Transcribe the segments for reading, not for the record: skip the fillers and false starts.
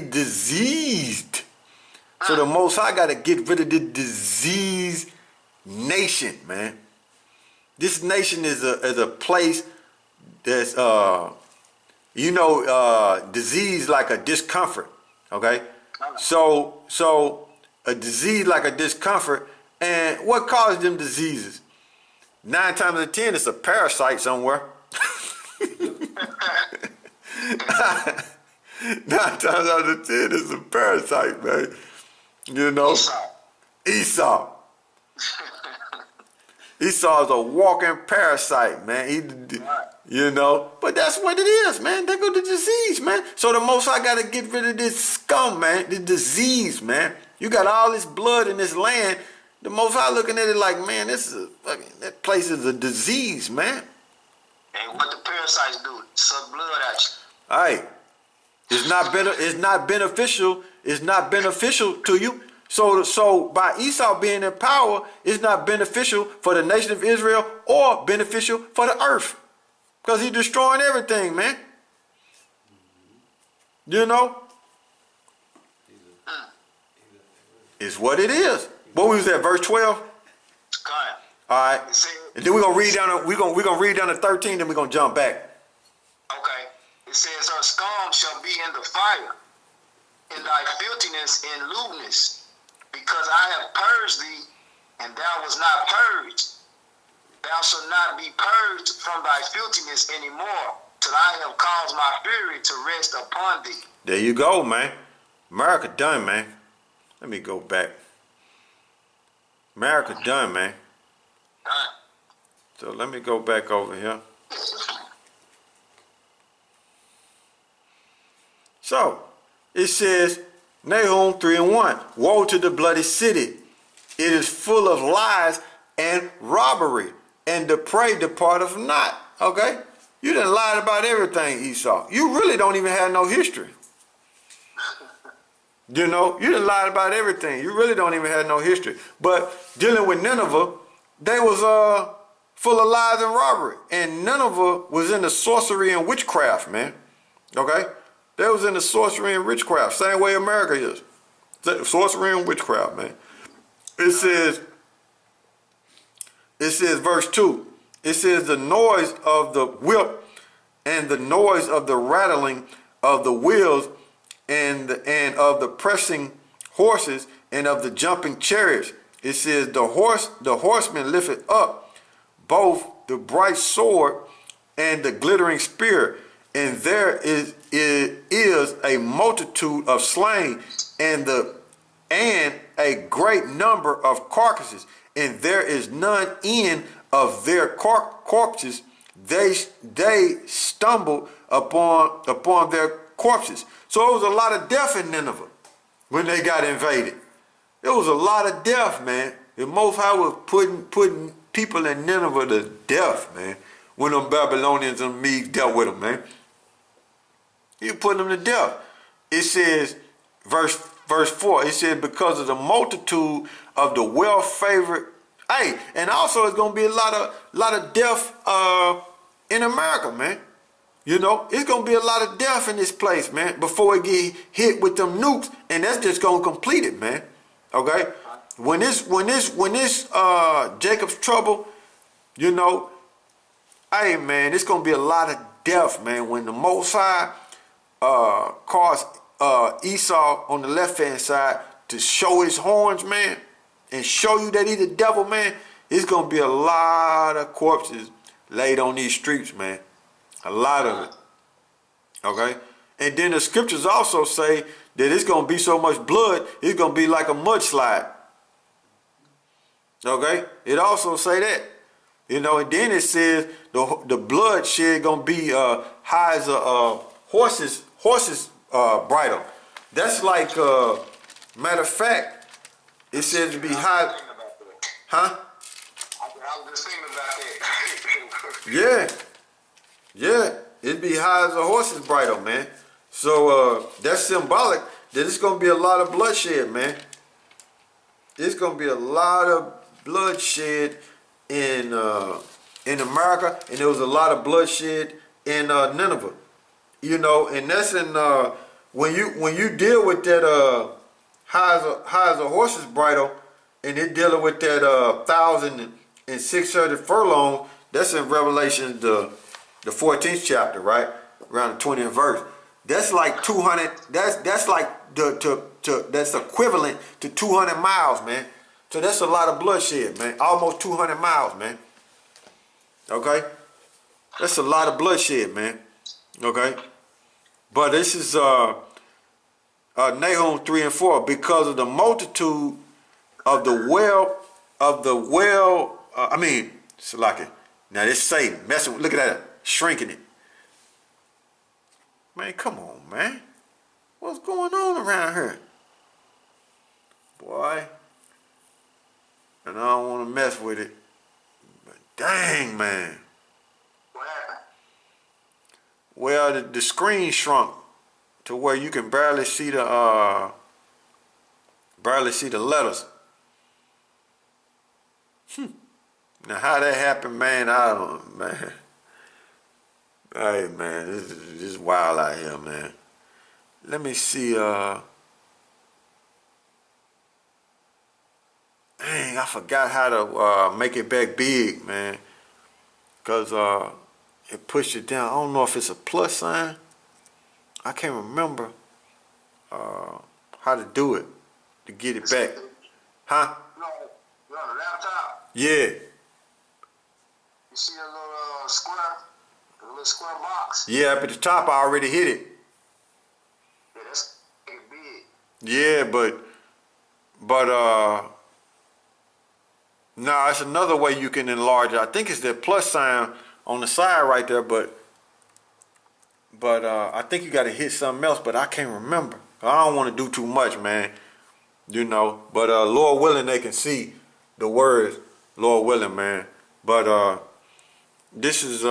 diseased. So the Most High got to get rid of this diseased nation, man. This nation is a place that's disease like a discomfort. Okay, so a disease like a discomfort, and what causes them diseases? 9 times out of 10, it's a parasite somewhere. 9 times out of 10, it's a parasite, man. You know, Esau. Esau is a walking parasite, man. But that's what it is, man. There go the disease, man. So the Most High got to get rid of this scum, man. This disease, man. You got all this blood in this land. The Most High looking at it like, man, that place is a disease, man. And what the parasites do? Suck blood at you. All right. It's not beneficial. It's not beneficial to you. So by Esau being in power, it's not beneficial for the nation of Israel or beneficial for the earth. Because he's destroying everything, man. You know? It's what it is. What was that, verse 12? All right. And then we're gonna read down to 13, then we're gonna jump back. Okay. It says, her scum shall be in the fire, in thy filthiness and lewdness, because I have purged thee, and thou was not purged. Thou shalt not be purged from thy filthiness anymore, till I have caused my fury to rest upon thee. There you go, man. America done, man. Let me go back. America done, man. Done. So let me go back over here. So, it says, Nahum 3:1, woe to the bloody city. It is full of lies and robbery, and the prey departeth not. Okay? You done lied about everything, Esau. You really don't even have no history. You know, you done lied about everything. You really don't even have no history. But dealing with Nineveh, they was full of lies and robbery. And Nineveh was into sorcery and witchcraft, man. Okay? They was into sorcery and witchcraft. Same way America is. Sorcery and witchcraft, man. It says, verse 2, it says, the noise of the whip and the noise of the rattling of the wheels and of the pressing horses and of the jumping chariots. It says, the horseman lifteth up both the bright sword and the glittering spear, and there is a multitude of slain, and a great number of carcasses, and there is none end of their corpses. They stumble upon their corpses. So it was a lot of death in Nineveh when they got invaded. There was a lot of death, man. The Most High was putting people in Nineveh to death, man. When them Babylonians and Medes dealt with them, man. He was putting them to death. It says, verse 4, it says, because of the multitude of the well-favored. Hey, and also it's gonna be a lot of death in America, man. You know, it's gonna be a lot of death in this place, man, before it get hit with them nukes, and that's just gonna complete it, man. Okay? When this Jacob's trouble, you know, hey man, it's gonna be a lot of death, man. When the Most High caused Esau on the left hand side to show his horns, man, and show you that he's the devil, man, it's gonna be a lot of corpses laid on these streets, man. A lot of it. Okay? And then the scriptures also say that it's going to be so much blood, it's going to be like a mudslide. Okay? It also say that. You know, and then it says the blood shed going to be high as a horse's bridle. That's like, matter of fact, it says to be high. Huh? I was just thinking about that. Yeah. Yeah, it'd be high as a horse's bridle, man. So that's symbolic that it's gonna be a lot of bloodshed, man. It's gonna be a lot of bloodshed in America, and there was a lot of bloodshed in Nineveh. You know, and that's in when you deal with that how is a horse's bridle, and they're dealing with that 1,600 furlongs, that's in Revelation the 14th chapter, right? Around the 20th verse. That's like 200. That's like that's equivalent to 200 miles, man. So that's a lot of bloodshed, man. Almost 200 miles, man. Okay, that's a lot of bloodshed, man. Okay, but this is Nahum 3 and 4, because of the multitude of the Salaki. Now this Satan messing. Look at that, shrinking it. Man, come on, man. What's going on around here, boy? And I don't want to mess with it. But dang, man. What happened? Well, the screen shrunk to where you can barely see the letters. Now how that happened, man, I don't know, man. Hey, man, this is wild out here, man. Let me see, dang, I forgot how to make it back big, man. Because it pushed it down. I don't know if it's a plus sign. I can't remember how to do it to get it back. Huh? You on the laptop? Yeah. You see a little square? A little square box? Yeah, up at the top, I already hit it. Yeah, that's big. Yeah, but no, it's another way you can enlarge it. I think it's that plus sign on the side right there, but I think you got to hit something else, but I can't remember. I don't want to do too much, man. You know, but Lord willing, they can see the words, Lord willing, man. But this is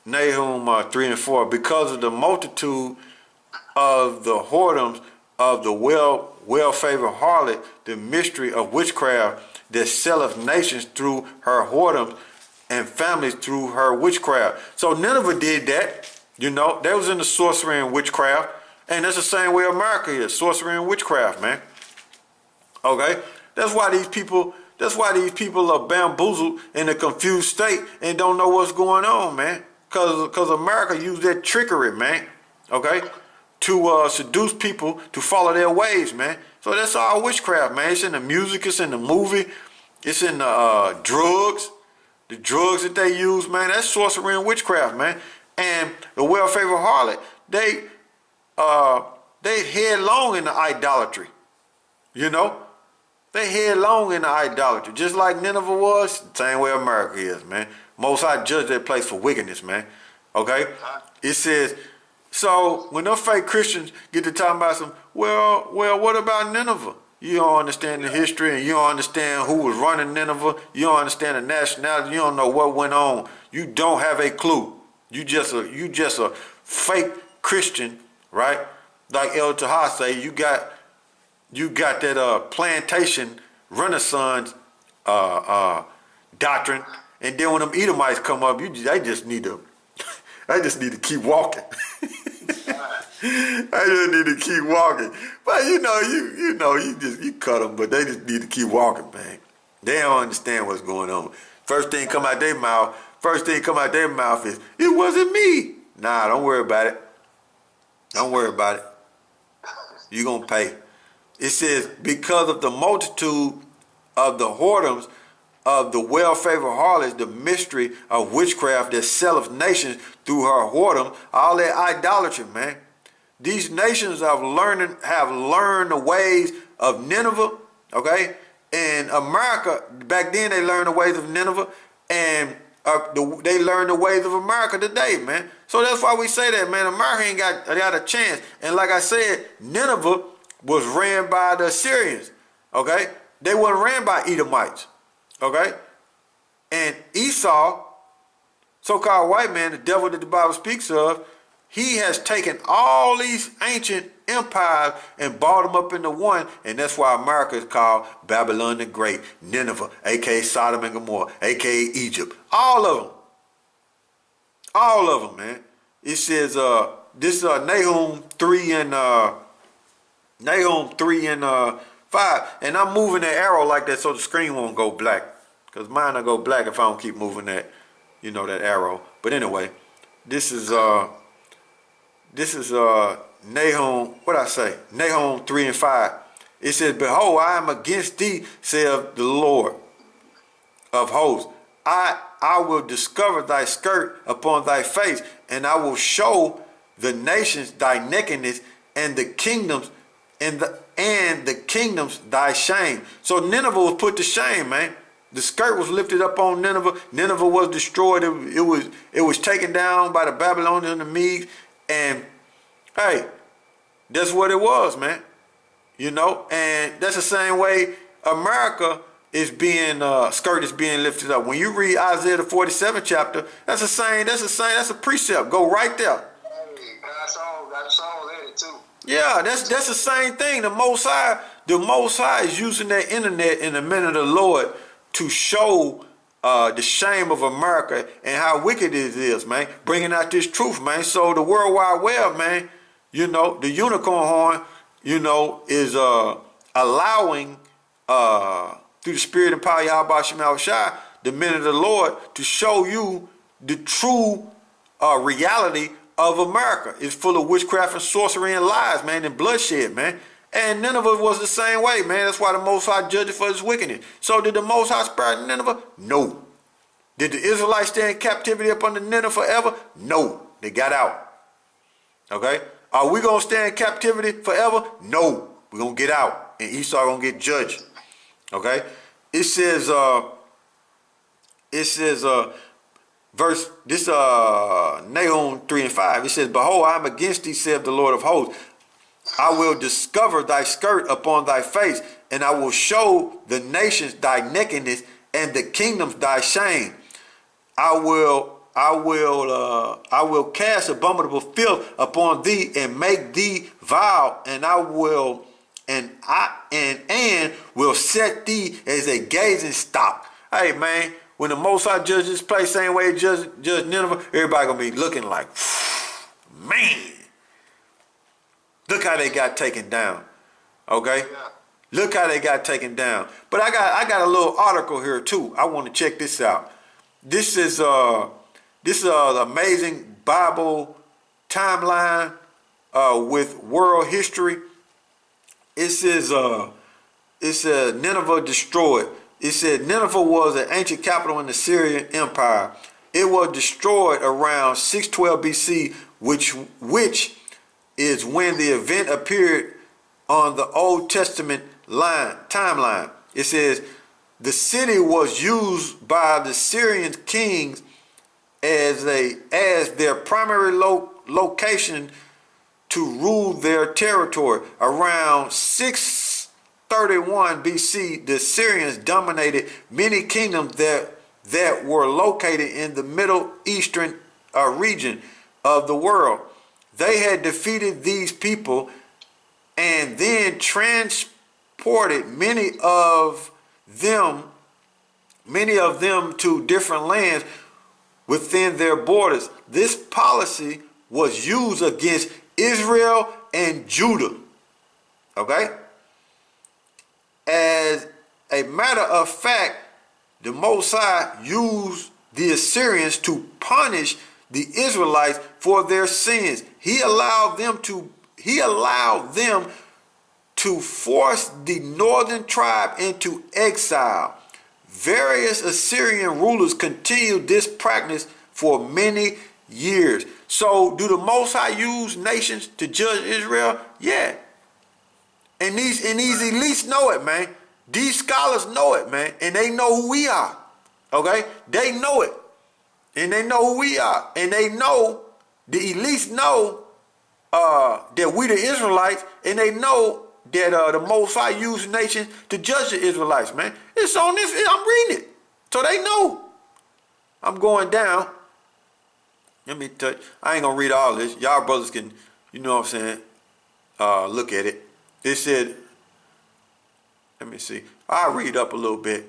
Nahum 3 and 4. Because of the multitude of the whoredoms of the well-favored harlot, the mystery of witchcraft that selleth nations through her whoredoms and families through her witchcraft. So Nineveh did that. You know, they was into sorcery and witchcraft. And that's the same way America is, sorcery and witchcraft, man. Okay? That's why these people are bamboozled in a confused state and don't know what's going on, man. Cause America used that trickery, man. Okay? To seduce people to follow their ways, man. So that's all witchcraft, man. It's in the music, it's in the movie, it's in the drugs. The drugs that they use, man, that's sorcery and witchcraft, man. And the well-favored harlot, they headlong in the idolatry. You know? They headlong in the idolatry. Just like Nineveh was, the same way America is, man. Most High judge that place for wickedness, man. Okay? It says, so when those fake Christians get to talking about some, well, what about Nineveh? You don't understand the history, and you don't understand who was running Nineveh. You don't understand the nationality. You don't know what went on. You don't have a clue. You just a fake Christian, right? Like El Tahar say, you got that plantation Renaissance doctrine, and then when them Edomites come up, they just need to keep walking. I just need to keep walking. But you cut them, but they just need to keep walking, man. They don't understand what's going on. First thing come out their mouth is, it wasn't me. Nah, don't worry about it. Don't worry about it. You're going to pay. It says, because of the multitude of the whoredoms of the well-favored harlots, the mystery of witchcraft that selleth nations through her whoredom, all that idolatry, man. These nations have learned the ways of Nineveh, okay? And America, back then they learned the ways of Nineveh, and they learned the ways of America today, man. So that's why we say that, man. America ain't got a chance. And like I said, Nineveh was ran by the Assyrians, okay? They weren't ran by Edomites, okay? And Esau, so-called white man, the devil that the Bible speaks of, he has taken all these ancient empires and brought them up into one, and that's why America is called Babylon the Great, Nineveh, aka Sodom and Gomorrah, aka Egypt. All of them, man. It says this Nahum 3 and 5, and I'm moving the arrow like that so the screen won't go black, because mine will go black if I don't keep moving that, that arrow. But anyway, this is Nahum, Nahum 3 and 5. It says, behold, I am against thee, saith the Lord of hosts. I will discover thy skirt upon thy face, and I will show the nations thy nakedness, and the kingdoms thy shame. So Nineveh was put to shame, man. The skirt was lifted up on Nineveh. Nineveh was destroyed. It was taken down by the Babylonians and the Medes. And hey, that's what it was, man. And that's the same way America is being skirt is being lifted up. When you read Isaiah the 47th chapter, that's a precept. Go right there. I saw that too. Yeah, that's the same thing. The Most High is using that internet in the minute of the Lord to show the shame of America and how wicked it is, man. Bringing out this truth, man. So the World Wide Web, man, the unicorn horn, is allowing through the spirit and power of YAHAWASHI, the minute of the Lord, to show you the true reality of America. It's full of witchcraft and sorcery and lies, man, and bloodshed, man. And Nineveh was the same way, man. That's why the Most High judged it for his wickedness. So did the Most High spare Nineveh? No. Did the Israelites stay in captivity up under Nineveh forever? No. They got out. Okay? Are we going to stay in captivity forever? No. We're going to get out. And Esau going to get judged. Okay? It says, Nahum 3 and 5, it says, behold, I am against thee, saith the Lord of hosts. I will discover thy skirt upon thy face, and I will show the nations thy nakedness, and the kingdoms thy shame. I will cast abominable filth upon thee, and make thee vile, and will set thee as a gazing stock. Hey, man. When the Most High judge this place, same way he judged Nineveh, everybody gonna be looking like, man, look how they got taken down. Okay, look how they got taken down. But I got a little article here too. I want to check this out. This is an amazing Bible timeline with world history. It says Nineveh destroyed. It said Nineveh was an ancient capital in the Syrian Empire. It was destroyed around 612 BC, which is when the event appeared on the Old Testament timeline. It says the city was used by the Syrian kings as their primary location to rule their territory. Around 631 BC, the Syrians dominated many kingdoms that were located in the Middle Eastern region of the world. They had defeated these people and then transported many of them to different lands within their borders. This policy was used against Israel and Judah. Okay? As a matter of fact, the Most High used the Assyrians to punish the Israelites for their sins. He allowed them to force the northern tribe into exile. Various Assyrian rulers continued this practice for many years. So do the Most High use nations to judge Israel? Yeah. And these elites know it, man. These scholars know it, man. And they know who we are. Okay? They know it. And they know who we are. And they know, the elites know that we the Israelites, and they know that the Most High used nations to judge the Israelites, man. It's on this. I'm reading it. So they know. I'm going down. Let me tell you. I ain't going to read all this. Y'all brothers can, you know what I'm saying, look at it. It said, let me see. I'll read up a little bit.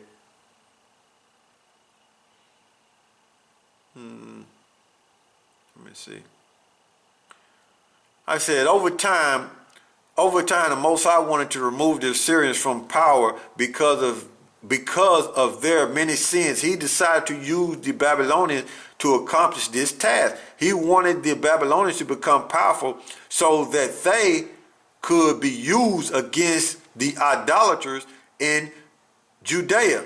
Let me see. I said over time, the Most High wanted to remove the Assyrians from power because of their many sins. He decided to use the Babylonians to accomplish this task. He wanted the Babylonians to become powerful so that they could be used against the idolaters in Judeans.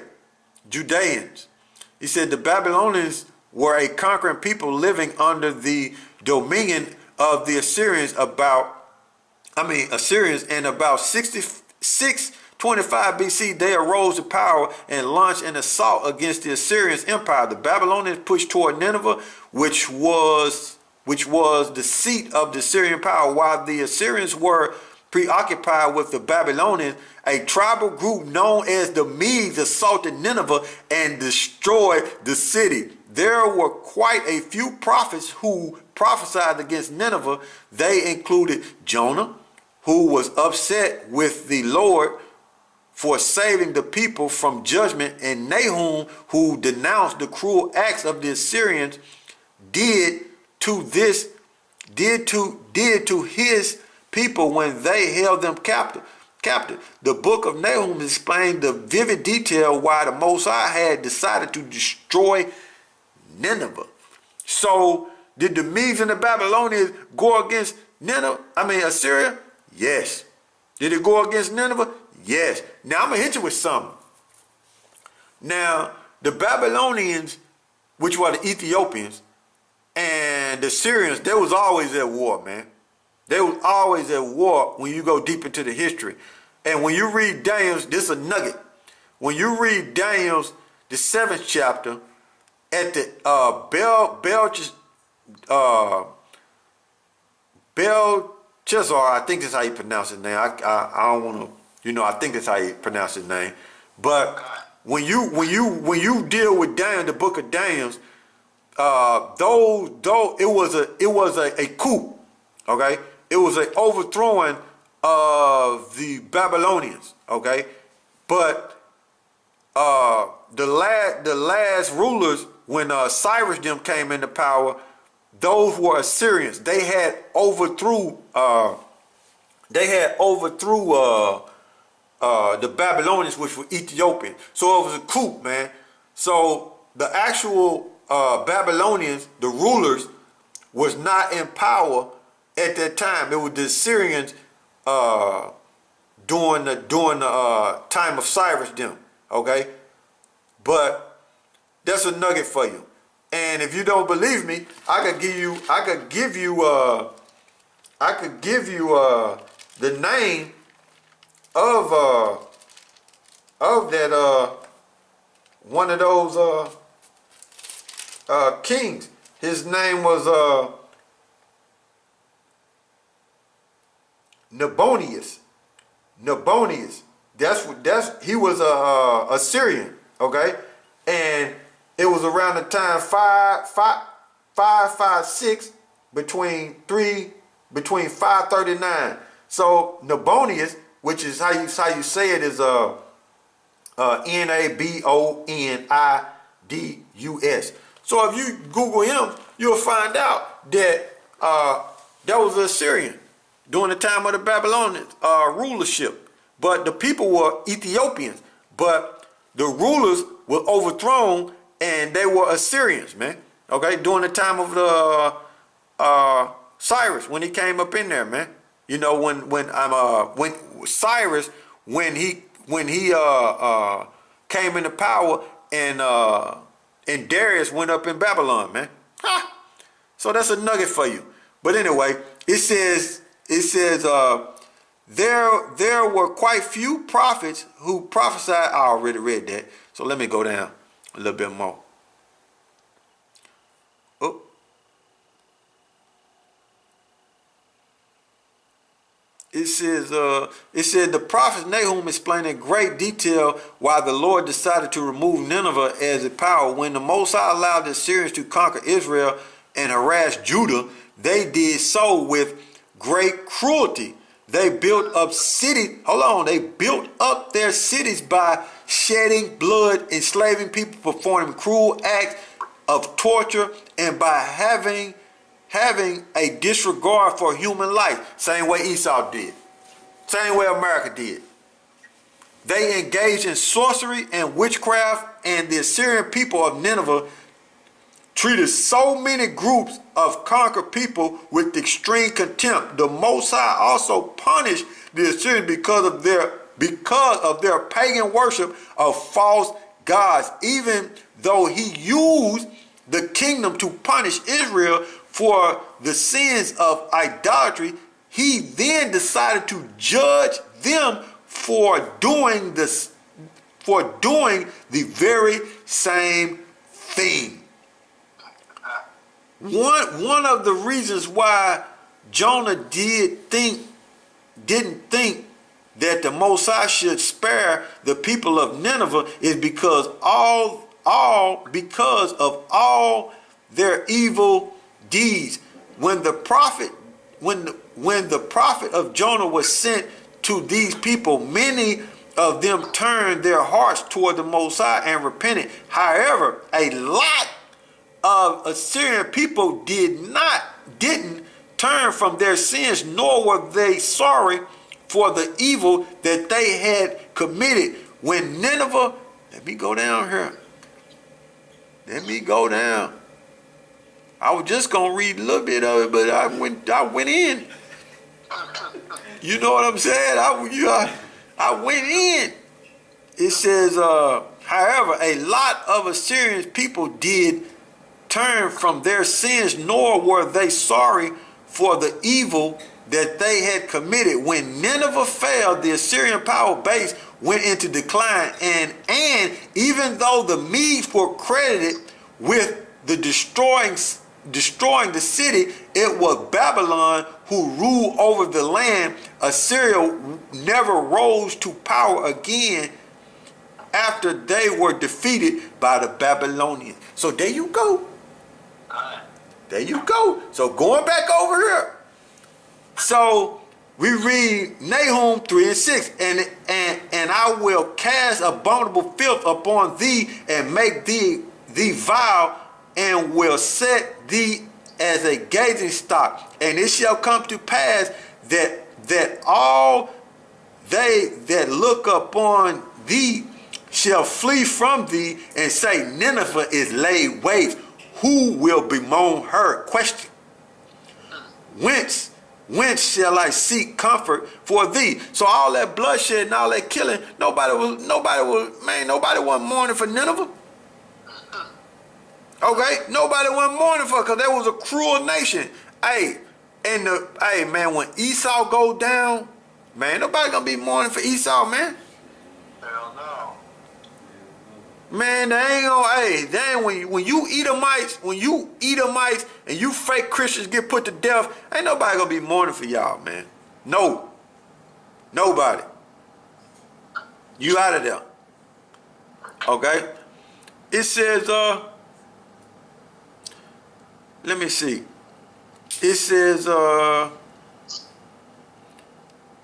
He said the Babylonians were a conquering people living under the dominion of the Assyrians, and about 625 BC they arose to power and launched an assault against the Assyrian empire. The Babylonians pushed toward Nineveh, which was the seat of the Assyrian power. While the Assyrians were preoccupied with the Babylonians, a tribal group known as the Medes assaulted Nineveh and destroyed the city. There were quite a few prophets who prophesied against Nineveh. They included Jonah, who was upset with the Lord for saving the people from judgment, and Nahum, who denounced the cruel acts of the Assyrians did to his people when they held them captive. The book of Nahum explained the vivid detail why the Most High had decided to destroy Nineveh. So did the Medes and the Babylonians go against Assyria? Yes. Did it go against Nineveh? Yes. Now I'm gonna hit you with something. Now the Babylonians, which were the Ethiopians, and the Syrians, they was always at war, man. They was always at war when you go deep into the history. And when you read Daniel's, this is a nugget. When you read Daniel's, the 7th chapter, at the Belshazzar, I think that's how you pronounce his name. I don't want to, I think that's how you pronounce his name. But when you deal with Daniel, the book of Daniel's, it was a coup, okay? It was an overthrowing of the Babylonians, okay? But the last rulers, when Cyrus them came into power, those were Assyrians. They had overthrew the Babylonians, which were Ethiopian. So it was a coup, man. So the actual Babylonians, the rulers, was not in power at that time. It was the Assyrians during the time of Cyrus them. Okay, but that's a nugget for you. And if you don't believe me, I could give you the name of that one of those kings. His name was Nabonius. He was a Syrian, okay? And it was around the time 556 between 539. So Nabonius, which is how you say it, is Nabonidus. So if you Google him, you'll find out that that was a Syrian during the time of the Babylonian rulership. But the people were Ethiopians, but the rulers were overthrown and they were Assyrians, man. Okay, during the time of the Cyrus, when he came up in there, man. You know, when Cyrus, when he came into power, and Darius went up in Babylon, man. Ha! So that's a nugget for you. But anyway, it says there were quite few prophets who prophesied. I already read that. So let me go down a little bit more. Oh. It said the prophet Nahum explained in great detail why the Lord decided to remove Nineveh as a power. When the Most High allowed the Assyrians to conquer Israel and harass Judah, they did so with great cruelty. They built up cities. They built up their cities by shedding blood, enslaving people, performing cruel acts of torture, and by having having a disregard for human life, same way Esau did, same way America did. They engaged in sorcery and witchcraft, and the Assyrian people of Nineveh treated so many groups of conquered people with extreme contempt. The Most High also punished the Assyrians because of their pagan worship of false gods. Even though he used the kingdom to punish Israel for the sins of idolatry, he then decided to judge them for doing the very same thing. One of the reasons why Jonah didn't think that the Most High should spare the people of Nineveh is because because of all their evil deeds. When the prophet of Jonah was sent to these people, many of them turned their hearts toward the Most High and repented. However, a lot of Assyrian people didn't turn from their sins, nor were they sorry for the evil that they had committed. When Nineveh, let me go down here. Let me go down. I was just gonna read a little bit of it, but I went in. You know what I'm saying? I went in. It says, however, a lot of Assyrian people did turn from their sins, nor were they sorry for the evil that they had committed. When Nineveh fell, the Assyrian power base went into decline, and even though the Medes were credited with the destroying the city, it was Babylon who ruled over the land. Assyria never rose to power again after they were defeated by the Babylonians. So there you go. There you go. So going back over here. So we read Nahum 3:6, and I will cast abominable filth upon thee and make thee vile, and will set thee as a gazing stock. And it shall come to pass that all they that look upon thee shall flee from thee, and say, Nineveh is laid waste. Who will bemoan her? Question. Whence shall I seek comfort for thee? So all that bloodshed and all that killing, nobody wasn't mourning for Nineveh. Okay, nobody wasn't mourning for, because that was a cruel nation. Hey, man, when Esau go down, man, nobody gonna be mourning for Esau, man. Hell no. Man, they ain't gonna, when you Edomites and you fake Christians get put to death, ain't nobody gonna be mourning for y'all, man. No. Nobody. You out of there. Okay? It says, let me see. It says,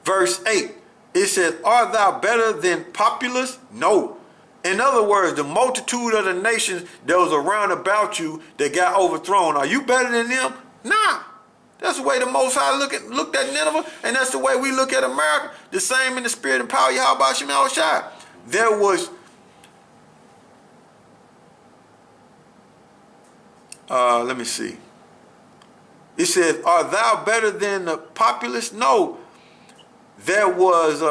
verse 8. It says, art thou better than populace? No. In other words, the multitude of the nations that was around about you that got overthrown, are you better than them? Nah. That's the way the Most High looked at Nineveh, and that's the way we look at America. The same in the spirit and power of YAHAWASHI. There was let me see. It says, art thou better than the populace? No. There was